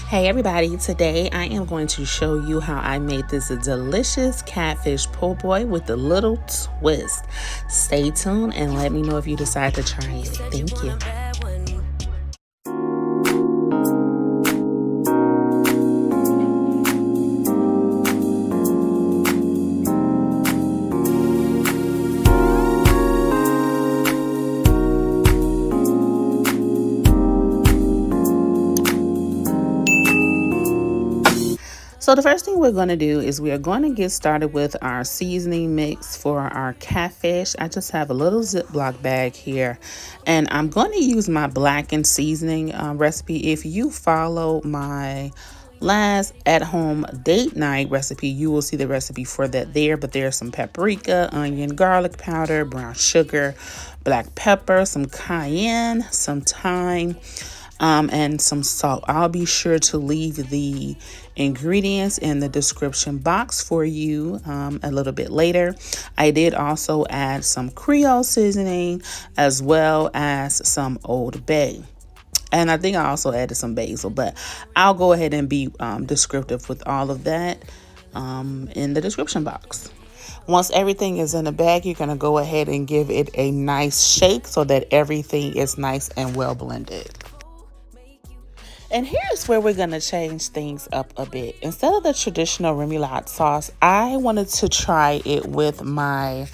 Hey everybody, today I am going to show you how I made this delicious catfish po' boy with a little twist. Stay tuned and let me know if you decide to try it. Thank you. So the first thing we're going to do is we are going to get started with our seasoning mix for our catfish. I just have a little Ziploc bag here, and I'm going to use my Blackened Seasoning recipe. If you follow my last at-home date night recipe, you will see the recipe for that there, but there's some paprika, onion, garlic powder, brown sugar, black pepper, some cayenne, some thyme, and some salt. I'll be sure to leave the ingredients in the description box for you a little bit later. I did also add some Creole Seasoning as well as some Old Bay. And I think I also added some basil, but I'll go ahead and be descriptive with all of that in the description box. Once everything is in the bag, you're going to go ahead and give it a nice shake so that everything is nice and well blended. And here's where we're going to change things up a bit. Instead of the traditional remoulade sauce, I wanted to try it with my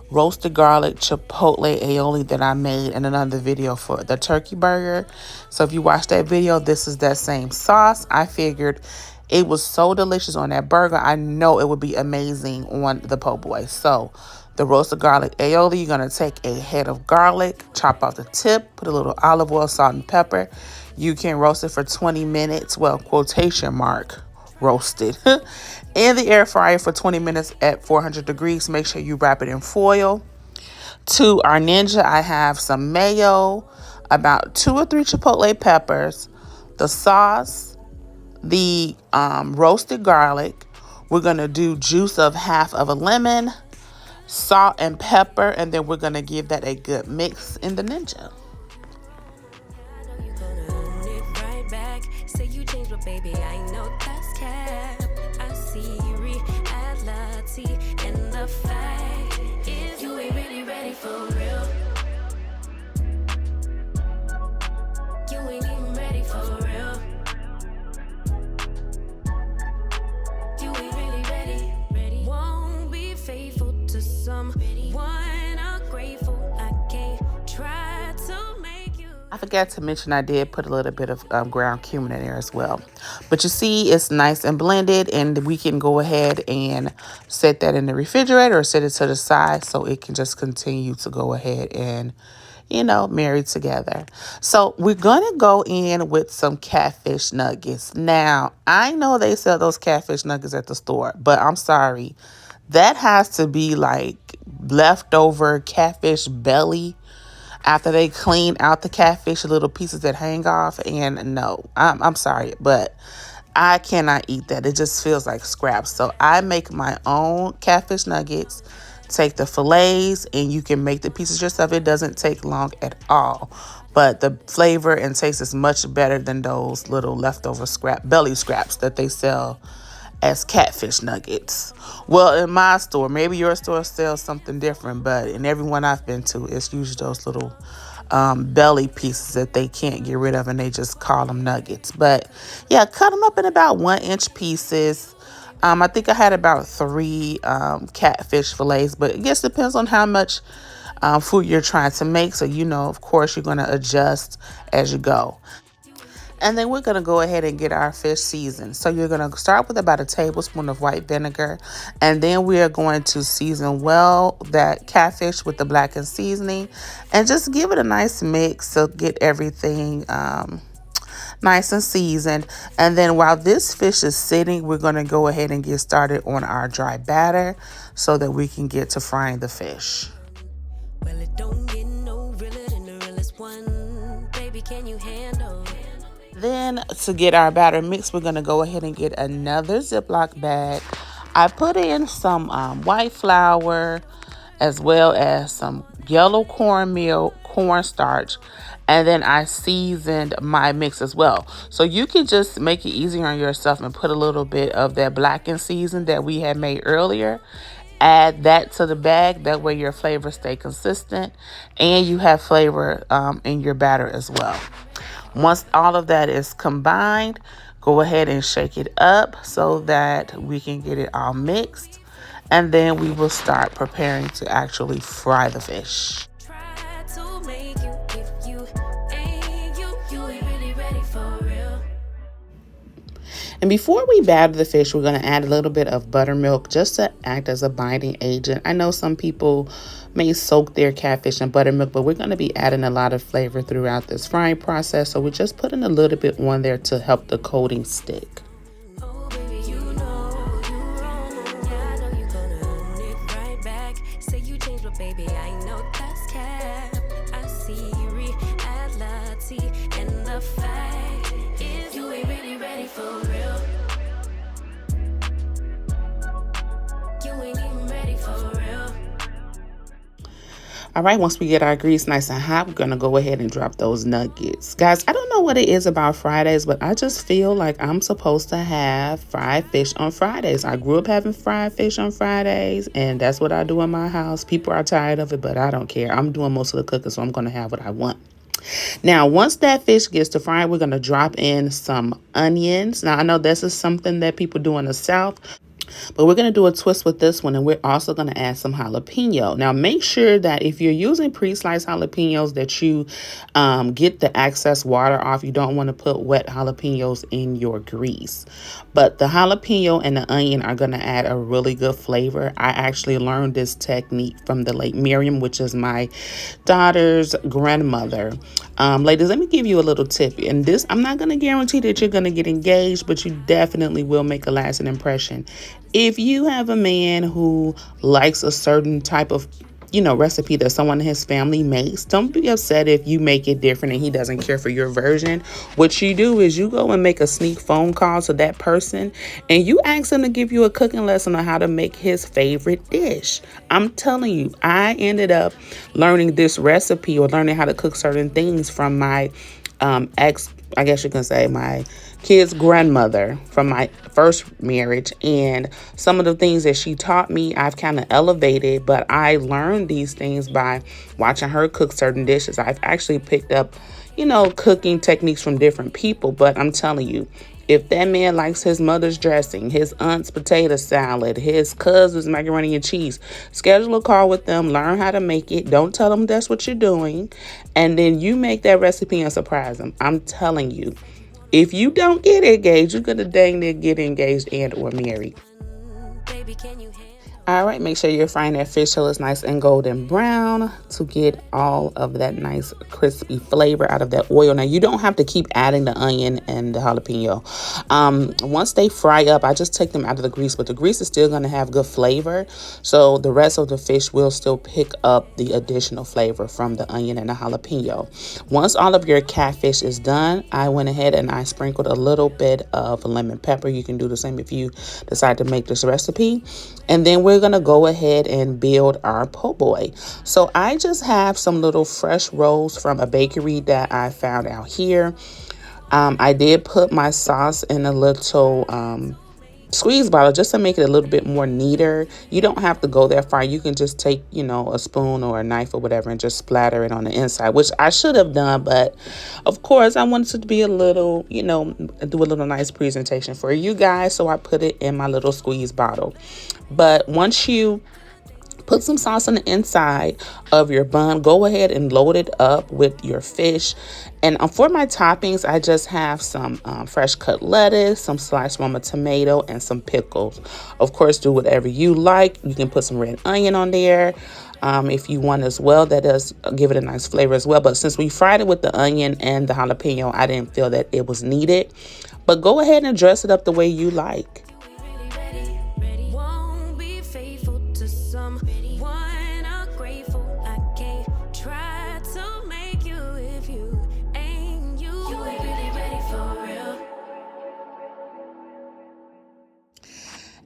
roasted garlic Chipotle aioli that I made in another video for the turkey burger. So if you watch that video, this is that same sauce. I figured it was so delicious on that burger. I know it would be amazing on the po' boy. So the roasted garlic aioli, you're going to take a head of garlic, chop off the tip, put a little olive oil, salt, and pepper. You can roast it for 20 minutes, well, quotation mark, roasted, in the air fryer for 20 minutes at 400 degrees. Make sure you wrap it in foil. To our ninja, I have some mayo, about 2 or 3 chipotle peppers, the sauce, the roasted garlic. We're going to do juice of half of a lemon, salt and pepper, and then we're going to give that a good mix in the ninja. Baby, I know that's cap. I see reality and the fact is you ain't really ready for real. You ain't even ready for real. You ain't really ready. Won't be faithful to someone ungrateful. I can't try to make you. I forgot to mention I did put a little bit of ground cumin in there as well. But you see, it's nice and blended, and we can go ahead and set that in the refrigerator or set it to the side so it can just continue to go ahead and, you know, marry together. So we're going to go in with some catfish nuggets. Now, I know they sell those catfish nuggets at the store, but I'm sorry. That has to be like leftover catfish belly after they clean out the catfish, little pieces that hang off. And no, I'm sorry, but I cannot eat that. It just feels like scraps. So I make my own catfish nuggets, take the fillets, and you can make the pieces yourself. It doesn't take long at all, but the flavor and taste is much better than those little leftover belly scraps that they sell as catfish nuggets. Well, in my store, maybe your store sells something different, but in every one I've been to, it's usually those little belly pieces that they can't get rid of, and they just call them nuggets. But yeah, cut them up in about 1-inch pieces. I think I had about 3 catfish fillets, but it just depends on how much food you're trying to make. So, you know, of course, you're going to adjust as you go. And then we're going to go ahead and get our fish seasoned. So you're going to start with about a tablespoon of white vinegar. And then we are going to season well that catfish with the blackened seasoning. And just give it a nice mix to get everything nice and seasoned. And then while this fish is sitting, we're going to go ahead and get started on our dry batter so that we can get to frying the fish. Well, it don't get no realer than the realest one. Baby, can you handle? Then to get our batter mixed, we're going to go ahead and get another Ziploc bag. I put in some white flour as well as some yellow cornmeal, cornstarch, and then I seasoned my mix as well. So you can just make it easier on yourself and put a little bit of that blackened season that we had made earlier. Add that to the bag. That way your flavors stay consistent and you have flavor in your batter as well. Once all of that is combined, go ahead and shake it up so that we can get it all mixed. And then we will start preparing to actually fry the fish. Try to make you if you ain't you ain't really ready for real. And before we batter the fish, we're going to add a little bit of buttermilk just to act as a binding agent. I know some people may soak their catfish in buttermilk, but we're going to be adding a lot of flavor throughout this frying process. So we're just putting a little bit on there to help the coating stick. Oh baby, you know you wrong. Yeah, I know you gonna own it right back. Say you changed, but baby, I know that's cap. I see reality, and the fact is you ain't really ready for real. You ain't even ready for real. All right, once we get our grease nice and hot, we're going to go ahead and drop those nuggets. Guys, I don't know what it is about Fridays, but I just feel like I'm supposed to have fried fish on Fridays. I grew up having fried fish on Fridays, and that's what I do in my house. People are tired of it, but I don't care. I'm doing most of the cooking, so I'm going to have what I want. Now, once that fish gets to frying, we're going to drop in some onions. Now, I know this is something that people do in the South, but we're going to do a twist with this one, and we're also going to add some jalapeno. Now, make sure that if you're using pre-sliced jalapenos that you get the excess water off. You don't want to put wet jalapenos in your grease. But the jalapeno and the onion are going to add a really good flavor. I actually learned this technique from the late Miriam, which is my daughter's grandmother. Ladies, let me give you a little tip. And this, I'm not going to guarantee that you're going to get engaged, but you definitely will make a lasting impression. If you have a man who likes a certain type of, recipe that someone in his family makes, don't be upset if you make it different and he doesn't care for your version. What you do is you go and make a sneak phone call to that person and you ask him to give you a cooking lesson on how to make his favorite dish. I'm telling you, I ended up learning this recipe or learning how to cook certain things from my I guess you can say my kid's grandmother from my first marriage, and some of the things that she taught me I've kind of elevated, but I learned these things by watching her cook certain dishes. I've actually picked up cooking techniques from different people, but I'm telling you, if that man likes his mother's dressing, his aunt's potato salad, his cousin's macaroni and cheese, schedule a call with them, learn how to make it. Don't tell them that's what you're doing. And then you make that recipe and surprise them. I'm telling you, if you don't get engaged, you're going to dang near get engaged and or married. Baby, can you handle? All right, make sure you're frying that fish till it's nice and golden brown to get all of that nice crispy flavor out of that oil. Now, you don't have to keep adding the onion and the jalapeno. Once they fry up, I just take them out of the grease, but the grease is still going to have good flavor. So the rest of the fish will still pick up the additional flavor from the onion and the jalapeno. Once all of your catfish is done, I went ahead and I sprinkled a little bit of lemon pepper. You can do the same if you decide to make this recipe. And then we're going to go ahead and build our po' boy. So I just have some little fresh rolls from a bakery that I found out here. I did put my sauce in a little squeeze bottle just to make it a little bit more neater. You don't have to go that far. You can just take, a spoon or a knife or whatever and just splatter it on the inside, which I should have done. But of course, I wanted it to be a little, do a little nice presentation for you guys. So I put it in my little squeeze bottle. But once you put some sauce on the inside of your bun, go ahead and load it up with your fish. And for my toppings, I just have some fresh cut lettuce, some sliced Roma tomato, and some pickles. Of course, do whatever you like. You can put some red onion on there if you want as well. That does give it a nice flavor as well. But since we fried it with the onion and the jalapeno, I didn't feel that it was needed. But go ahead and dress it up the way you like.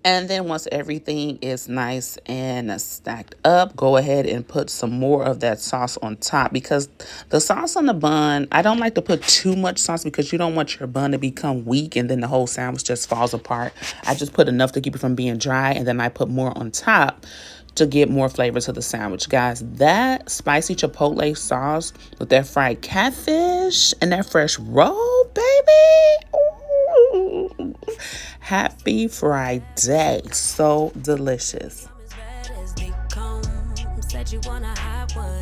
And then once everything is nice and stacked up, go ahead and put some more of that sauce on top, because the sauce on the bun, I don't like to put too much sauce because you don't want your bun to become weak and then the whole sandwich just falls apart. I just put enough to keep it from being dry, and then I put more on top to get more flavor to the sandwich. Guys, that spicy chipotle sauce with that fried catfish and that fresh roll, baby. Ooh. Happy Friday. So delicious. Said you wanna have one.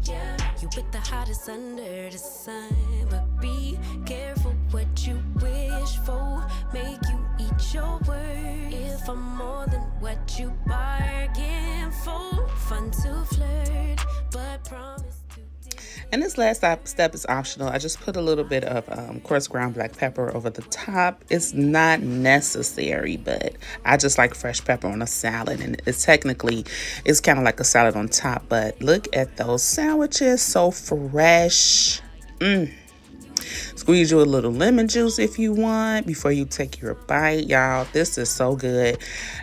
Yeah. You with the hottest under the sun. But be careful what you wish for. Make you eat your words. If I'm more than what you bargain for. Fun to flirt, but promise to. And this last step is optional. I just put a little bit of coarse ground black pepper over the top. It's not necessary, but I just like fresh pepper on a salad. And it's kind of like a salad on top. But look at those sandwiches, so fresh. Squeeze you a little lemon juice if you want before you take your bite. Y'all, this is so good.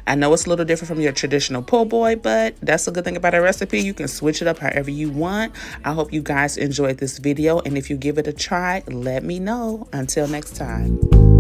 I know it's a little different from your traditional po' boy, but that's a good thing about a recipe. You can switch it up however you want. I hope you guys enjoyed this video, and if you give it a try, let me know. Until next time.